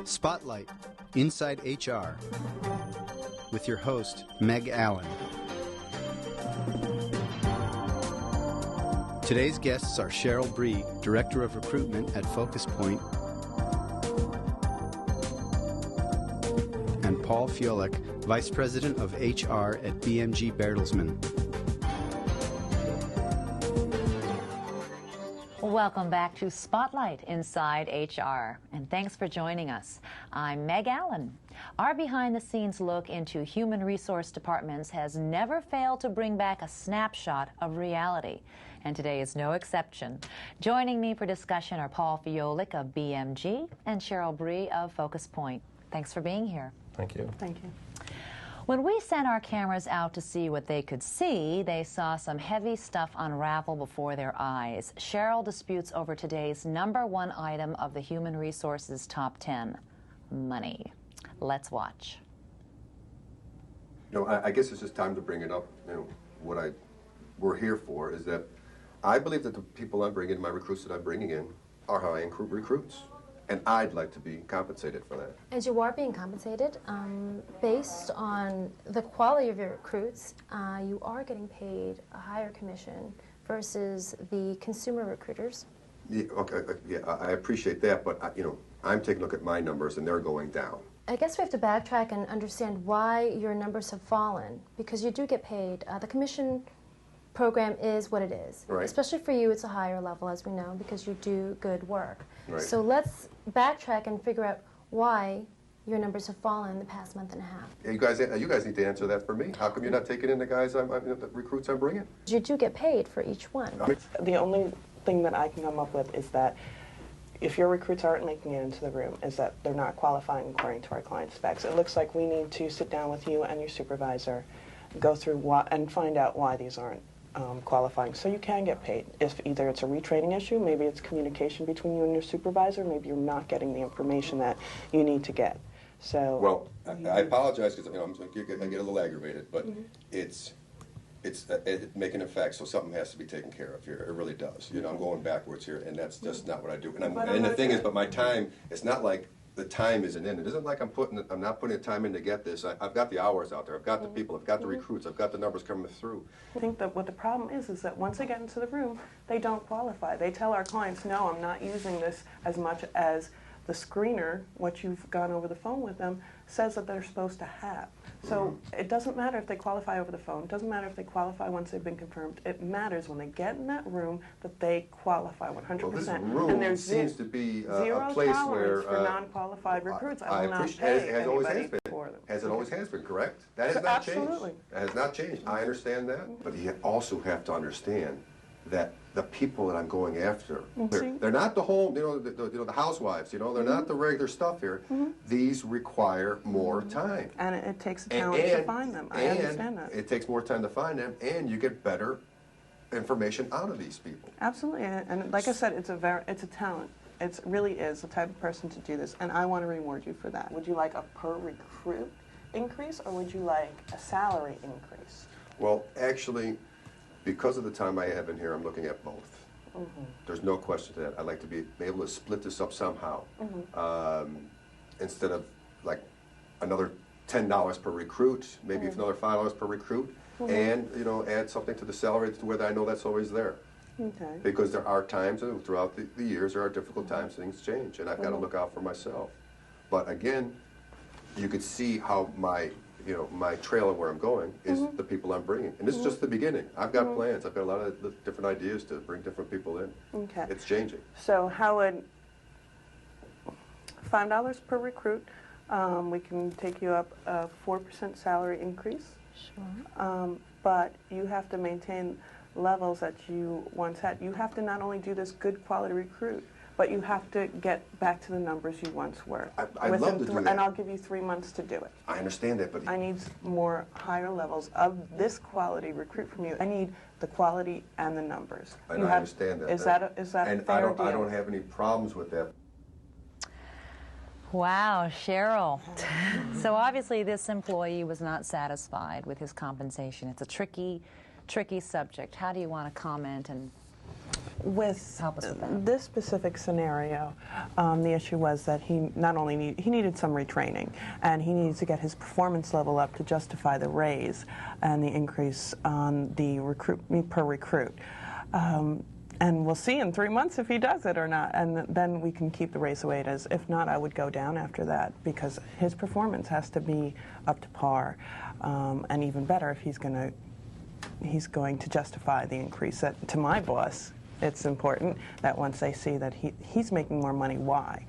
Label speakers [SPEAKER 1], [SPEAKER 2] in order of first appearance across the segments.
[SPEAKER 1] Spotlight, Inside HR, with your host, Meg Allen. Today's guests are Cheryl Bree, Director of Recruitment at Focus Pointe, and Paul Fiolek, Vice President of HR at BMG Bertelsmann.
[SPEAKER 2] Welcome back to Spotlight Inside HR, and thanks for joining us. I'm Meg Allen. Our behind-the-scenes look into human resource departments has never failed to bring back a snapshot of reality, and today is no exception. Joining me for discussion are Paul Fiolek of BMG and Cheryl Bree of Focus Pointe. Thanks for being here.
[SPEAKER 3] Thank you.
[SPEAKER 4] Thank you.
[SPEAKER 2] When we sent our cameras out to see what they could see, they saw some heavy stuff unravel before their eyes. Cheryl disputes over today's #1 item of the Human Resources Top 10, money. Let's watch.
[SPEAKER 3] I guess it's just time to bring it up. What we're here for is that I believe that the people I'm bringing, my recruits that I'm bringing in, are high-end recruits. And I'd like to be compensated for that.
[SPEAKER 4] As you are being compensated, based on the quality of your recruits, you are getting paid a higher commission versus the consumer recruiters.
[SPEAKER 3] Yeah, okay, yeah, I appreciate that, but I'm taking a look at my numbers and they're going down.
[SPEAKER 4] I guess we have to backtrack and understand why your numbers have fallen, because you do get paid. The commission program is what it is.
[SPEAKER 3] Right.
[SPEAKER 4] Especially for you, it's a higher level, as we know, because you do good work.
[SPEAKER 3] Right.
[SPEAKER 4] So let's backtrack and figure out why your numbers have fallen in the past month and a half.
[SPEAKER 3] You guys need to answer that for me. How come you're not taking in the guys, the recruits I'm bringing?
[SPEAKER 4] You do get paid for each one.
[SPEAKER 5] The only thing that I can come up with is that if your recruits aren't making it into the room, is that they're not qualifying according to our client specs. It looks like we need to sit down with you and your supervisor, go through and find out why these aren't qualifying, so you can get paid. If either it's a retraining issue, maybe it's communication between you and your supervisor, maybe you're not getting the information that you need to get. So
[SPEAKER 3] well, I apologize because I get a little aggravated, but it's making a fact, so something has to be taken care of here. It really does. I'm going backwards here, and that's just not what I do. And the thing is, but my time, it's not like the time isn't in. It isn't like I'm not putting the time in to get this. I've got the hours out there. I've got the people. I've got the recruits. I've got the numbers coming through.
[SPEAKER 5] I think that what the problem is that once they get into the room, they don't qualify. They tell our clients, no, I'm not using this as much as the screener, what you've gone over the phone with them, says that they're supposed to have. So it doesn't matter if they qualify over the phone. It doesn't matter if they qualify once they've been confirmed. It matters when they get in that room that they qualify 100%.
[SPEAKER 3] Well, this room seems to be a place where
[SPEAKER 5] for non-qualified recruits.
[SPEAKER 3] I
[SPEAKER 5] will not
[SPEAKER 3] appreciate
[SPEAKER 5] pay
[SPEAKER 3] it. Has always
[SPEAKER 5] anybody
[SPEAKER 3] has been.
[SPEAKER 5] for them.
[SPEAKER 3] As it always has been, correct? That has not changed.
[SPEAKER 5] Absolutely.
[SPEAKER 3] That has not changed. I understand that, but you also have to understand that the people that I'm going after, they're not the home, the housewives, they're not the regular stuff here. These require more time.
[SPEAKER 5] And it takes a talent to find them. I understand that.
[SPEAKER 3] It takes more time to find them, and you get better information out of these people.
[SPEAKER 5] Absolutely, and like I said, it's a talent. It really is the type of person to do this, and I want to reward you for that. Would you like a per recruit increase, or would you like a salary increase?
[SPEAKER 3] Well, actually, because of the time I have in here, I'm looking at both. There's no question to that. I'd like to be able to split this up somehow. Instead of like another $10 per recruit, maybe another $5 per recruit, and add something to the salary to where I know that's always there.
[SPEAKER 5] Okay.
[SPEAKER 3] Because there are times throughout the years, there are difficult times, things change, and I've got to look out for myself. But again, you could see how my trail of where I'm going is the people I'm bringing. And this is just the beginning. I've got plans. I've got a lot of different ideas to bring different people in.
[SPEAKER 5] Okay.
[SPEAKER 3] It's changing.
[SPEAKER 5] So how would $5 per recruit, we can take you up a 4% salary increase.
[SPEAKER 4] Sure.
[SPEAKER 5] But you have to maintain levels that you once had. You have to not only do this good quality recruit, but you have to get back to the numbers you once were.
[SPEAKER 3] I'd love to do that.
[SPEAKER 5] And I'll give you 3 months to do it.
[SPEAKER 3] I understand that, but
[SPEAKER 5] I need more higher levels of this quality recruit from you. I need the quality and the numbers.
[SPEAKER 3] I understand that.
[SPEAKER 5] Is that a fair deal?
[SPEAKER 3] I don't have any problems with that.
[SPEAKER 2] Wow, Cheryl. So obviously this employee was not satisfied with his compensation. It's a tricky subject. How do you want to comment? And
[SPEAKER 5] With
[SPEAKER 2] Help us with that.
[SPEAKER 5] this specific scenario, the issue was that he not only he needed some retraining, and he needed to get his performance level up to justify the raise and the increase on the per recruit. And we'll see in 3 months if he does it or not, and then we can keep the raise the way it is. If not, I would go down after that, because his performance has to be up to par, and even better if he's going to justify the increase. That, to my boss, it's important that once they see that he's making more money, why?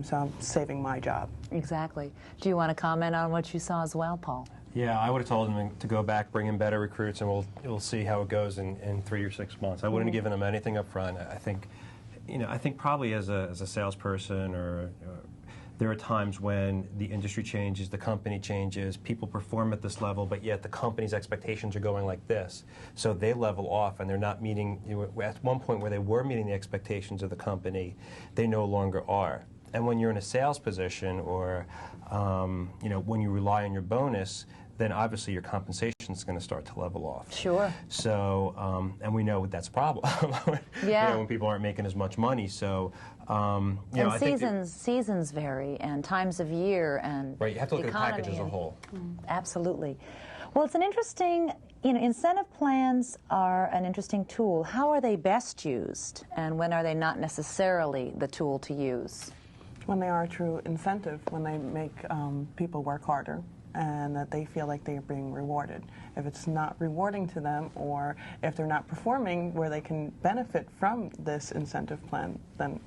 [SPEAKER 5] So I'm saving my job.
[SPEAKER 2] Exactly. Do you want to comment on what you saw as well, Paul?
[SPEAKER 6] Yeah, I would have told him to go back, bring in better recruits, and we'll see how it goes in 3 or 6 months. I wouldn't have given him anything up front. I think, I think probably as a salesperson, or there are times when the industry changes, the company changes, people perform at this level, but yet the company's expectations are going like this. So they level off, and they're not meeting. At one point where they were meeting the expectations of the company, they no longer are. And when you're in a sales position, or when you rely on your bonus, then obviously your compensation is going to start to level off.
[SPEAKER 2] Sure.
[SPEAKER 6] So, and we know that's a problem.
[SPEAKER 2] Yeah.
[SPEAKER 6] When people aren't making as much money. So,
[SPEAKER 2] and
[SPEAKER 6] I think
[SPEAKER 2] seasons vary, and times of year, and
[SPEAKER 6] right. You have to look at the package as a
[SPEAKER 2] and-
[SPEAKER 6] whole.
[SPEAKER 2] Absolutely. Well, it's an interesting. Incentive plans are an interesting tool. How are they best used, and when are they not necessarily the tool to use?
[SPEAKER 5] When they are a true incentive, when they make people work harder, and that they feel like they are being rewarded. If it's not rewarding to them, or if they're not performing where they can benefit from this incentive plan, then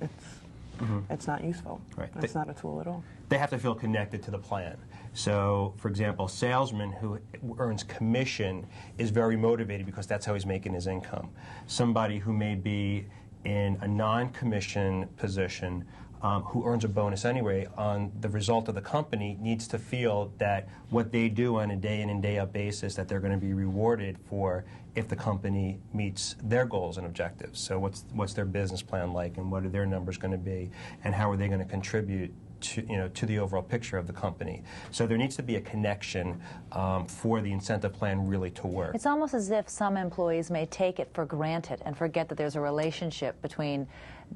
[SPEAKER 5] it's not useful.
[SPEAKER 6] Right.
[SPEAKER 5] It's not a tool at all.
[SPEAKER 6] They have to feel connected to the plan. So, for example, a salesman who earns commission is very motivated because that's how he's making his income. Somebody who may be in a non-commission position, who earns a bonus anyway on the result of the company, needs to feel that what they do on a day in and day out basis, that they're going to be rewarded for if the company meets their goals and objectives. So what's their business plan like, and what are their numbers going to be, and how are they going to contribute to the overall picture of the company. So there needs to be a connection for the incentive plan really to work.
[SPEAKER 2] It's almost as if some employees may take it for granted and forget that there's a relationship between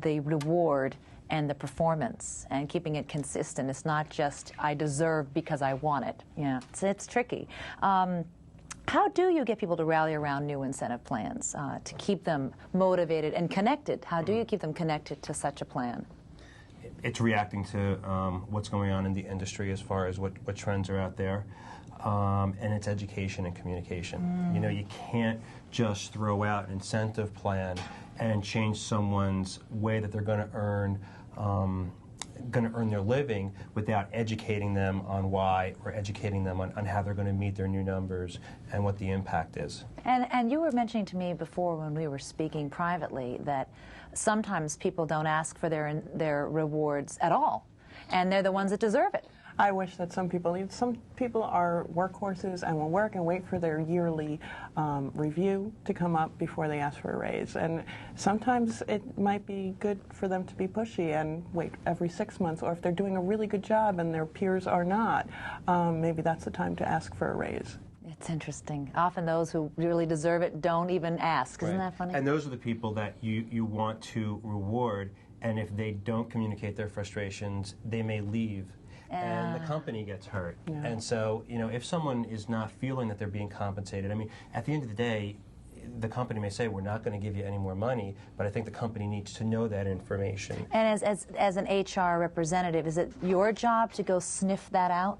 [SPEAKER 2] the reward and the performance, and keeping it consistent. It's not just, I deserve because I want it. Yeah, it's tricky. How do you get people to rally around new incentive plans, to keep them motivated and connected? How do you keep them connected to such a plan?
[SPEAKER 6] It's reacting to what's going on in the industry as far as what trends are out there. And it's education and communication. You can't just throw out an incentive plan and change someone's way that they're going to earn their living without educating them on why, or educating them on how they're going to meet their new numbers and what the impact is.
[SPEAKER 2] And you were mentioning to me before when we were speaking privately that sometimes people don't ask for their rewards at all, and they're the ones that deserve it.
[SPEAKER 5] I wish that some people are workhorses and will work and wait for their yearly review to come up before they ask for a raise. And sometimes it might be good for them to be pushy and wait every 6 months, or if they're doing a really good job and their peers are not, maybe that's the time to ask for a raise.
[SPEAKER 2] It's interesting. Often those who really deserve it don't even ask. Isn't that funny?
[SPEAKER 6] And those are the people that you want to reward, and if they don't communicate their frustrations, they may leave. And the company gets hurt. Yeah. And so, if someone is not feeling that they're being compensated, I mean, at the end of the day, the company may say, we're not going to give you any more money, but I think the company needs to know that information.
[SPEAKER 2] And as an HR representative, is it your job to go sniff that out?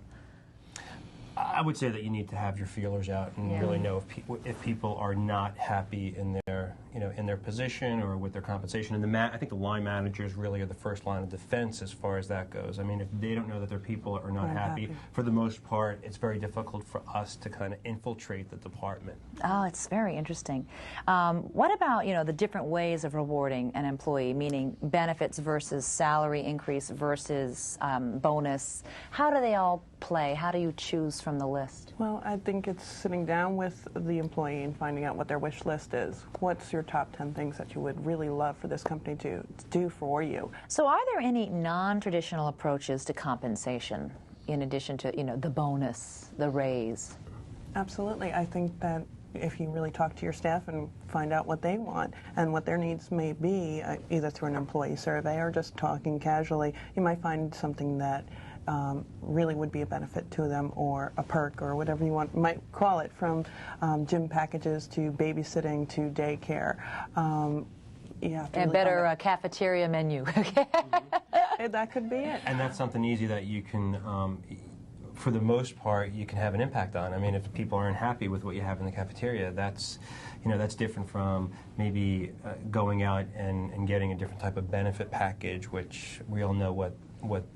[SPEAKER 6] I would say that you need to have your feelers out and really know if people are not happy in their position or with their compensation. And I think the line managers really are the first line of defense as far as that goes. I mean, if they don't know that their people are not happy, for the most part, it's very difficult for us to kind of infiltrate the department.
[SPEAKER 2] Oh, it's very interesting. What about the different ways of rewarding an employee, meaning benefits versus salary increase versus bonus? How do they all play? How do you choose from the list?
[SPEAKER 5] Well, I think it's sitting down with the employee and finding out what their wish list is. What's your top 10 things that you would really love for this company to do for you?
[SPEAKER 2] So are there any non-traditional approaches to compensation in addition to, the bonus, the raise?
[SPEAKER 5] Absolutely. I think that if you really talk to your staff and find out what they want and what their needs may be, either through an employee survey or just talking casually, you might find something that really would be a benefit to them, or a perk, or whatever you might call it, from gym packages to babysitting to daycare.
[SPEAKER 2] And better cafeteria menu.
[SPEAKER 5] That could be it.
[SPEAKER 6] And that's something easy that you can, for the most part, you can have an impact on. I mean, if people aren't happy with what you have in the cafeteria, that's different from maybe going out and getting a different type of benefit package, which we all know what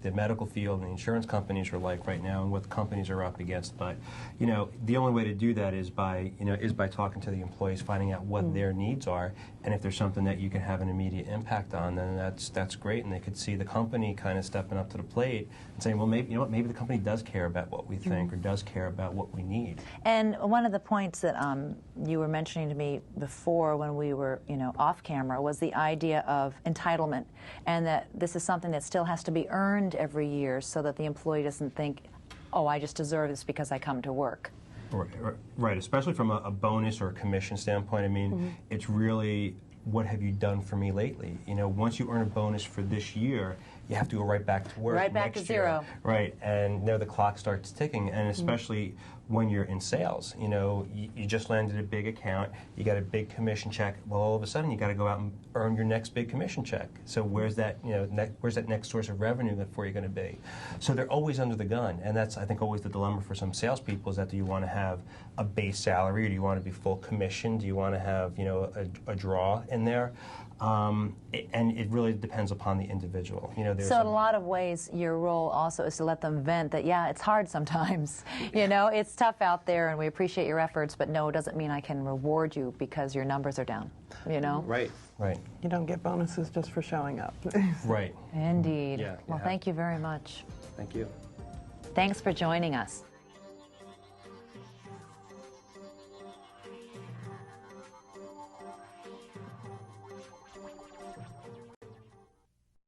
[SPEAKER 6] the medical field and the insurance companies are like right now, and what the companies are up against. But the only way to do that is by talking to the employees, finding out what their needs are, and if there's something that you can have an immediate impact on, then that's great. And they could see the company kind of stepping up to the plate and saying, well, maybe maybe the company does care about what we think, or does care about what we need.
[SPEAKER 2] And one of the points that you were mentioning to me before, when we were off camera, was the idea of entitlement, and that this is something that still has to be earned every year, so that the employee doesn't think, oh, I just deserve this because I come to work.
[SPEAKER 6] Right, especially from a bonus or a commission standpoint. I mean, it's really, what have you done for me lately? Once you earn a bonus for this year, you have to go right back to work.
[SPEAKER 2] Right back
[SPEAKER 6] next
[SPEAKER 2] to zero.
[SPEAKER 6] Year. Right, and the clock starts ticking, and especially when you're in sales. You just landed a big account, you got a big commission check. Well, all of a sudden, you got to go out and earn your next big commission check. So where's that, where's that next source of revenue for you going to be? So they're always under the gun, and that's, I think, always the dilemma for some salespeople, is that, do you want to have a base salary, or do you want to be full commission? Do you want to have a draw in there? And it really depends upon the individual.
[SPEAKER 2] So in a lot of ways, your role also is to let them vent that, yeah, it's hard sometimes. It's tough out there, and we appreciate your efforts, but no, it doesn't mean I can reward you because your numbers are down.
[SPEAKER 6] Right.
[SPEAKER 5] You don't get bonuses just for showing up.
[SPEAKER 6] Right.
[SPEAKER 2] Indeed.
[SPEAKER 6] Yeah,
[SPEAKER 2] well, thank you very much.
[SPEAKER 6] Thank you.
[SPEAKER 2] Thanks for joining us.